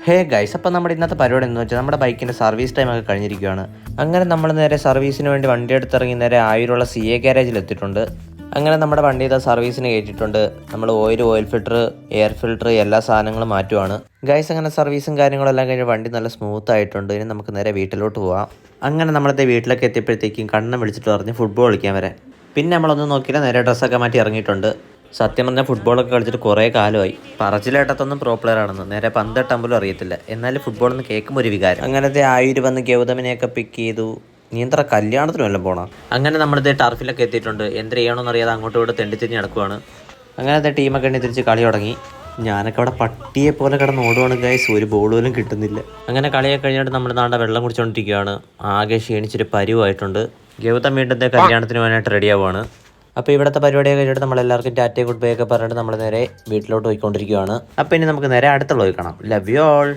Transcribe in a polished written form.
Hey guys, അപ്പോൾ നമ്മുടെ ഇന്നത്തെ പരിപാടി എന്ന് വെച്ചാൽ നമ്മുടെ ബൈക്കിൻ്റെ സർവീസ് ടൈമൊക്കെ കഴിഞ്ഞിരിക്കുകയാണ്. അങ്ങനെ നമ്മൾ നേരെ സർവീസിന് വേണ്ടി വണ്ടി എടുത്തിറങ്ങി നേരെ ആയൂരുള്ള CA ഗാരേജിൽ എത്തിയിട്ടുണ്ട്. അങ്ങനെ നമ്മുടെ വണ്ടി ഇതാ സർവീസിന് കയറ്റിയിട്ടുണ്ട്. നമ്മൾ ഓയിൽ ഫിൽറ്റർ, എയർ ഫിൽറ്റർ എല്ലാ സാധനങ്ങളും മാറ്റുവാണ് ഗൈസ്. അങ്ങനെ സർവീസും കാര്യങ്ങളെല്ലാം കഴിഞ്ഞ് വണ്ടി നല്ല സ്മൂത്ത് ആയിട്ടുണ്ട്. ഇനി നമുക്ക് നേരെ വീട്ടിലോട്ട് പോവാം. അങ്ങനെ നമ്മളത്തെ വീട്ടിലൊക്കെ എത്തിയപ്പോഴത്തേക്കും കണ്ണം വിളിച്ചിട്ട് പറഞ്ഞ് ഫുട്ബോൾ കളിക്കാൻ വരെ. പിന്നെ നമ്മളൊന്നും നോക്കിയില്ല, നേരെ ഡ്രസ്സൊക്കെ മാറ്റി ഇറങ്ങിയിട്ടുണ്ട്. സത്യം പറഞ്ഞാൽ ഫുട്ബോളൊക്കെ കളിച്ചിട്ട് കുറേ കാലമായി. പറച്ചിലേട്ടത്തൊന്നും പ്രോ പ്ലെയർ ആണെന്ന് നേരെ പന്തെട്ടാൻ അറിയത്തില്ല. എന്നാലും ഫുട്ബോൾ എന്ന് കേൾക്കുമ്പോൾ ഒരു വികാരം. അങ്ങനത്തെ ആയൂര് വന്ന് ഗൗതമിനെയൊക്കെ പിക്ക് ചെയ്തു. നീ എന്താ കല്യാണത്തിന് വല്ലതും പോകണം? അങ്ങനെ നമ്മളിത് ടർഫിലൊക്കെ എത്തിയിട്ടുണ്ട്. എന്ത് ചെയ്യണമെന്ന് അറിയാതെ അങ്ങോട്ടും ഇവിടെ തെണ്ടിത്തിരിഞ്ഞ് നടക്കുവാണ്. അങ്ങനത്തെ ടീമൊക്കെ എണ്ണി തിരിച്ച് കളി തുടങ്ങി. ഞാനൊക്കെ അവിടെ പട്ടിയെ പോലെ കിടന്ന് ഓടുവാണ് ഗൈസ്, ഒരു ബോൾ പോലും കിട്ടുന്നില്ല. അങ്ങനെ കളിയൊക്കെ കഴിഞ്ഞിട്ട് നമ്മൾ നാണ്ട വെള്ളം കുടിച്ചുകൊണ്ടിരിക്കുകയാണ്. ആകെ ക്ഷീണിച്ചൊരു പരുവായിട്ടുണ്ട്. ഗൗതം വീണ്ടും കല്യാണത്തിന് പോകാനായിട്ട് റെഡിയാവുകയാണ്. അപ്പോൾ ഇവിടുത്തെ പരിപാടിയൊക്കെ കഴിഞ്ഞിട്ട് നമ്മളെല്ലാവർക്കും ടാറ്റ ഗുഡ് ബൈ ഒക്കെ പറഞ്ഞിട്ട് നമ്മൾ നേരെ വീട്ടിലോട്ട് പോയിക്കൊണ്ടിരിക്കുകയാണ്. അപ്പോൾ ഇനി നമുക്ക് നേരെ അടുത്തുള്ള പോയി കാണാം. Love you all.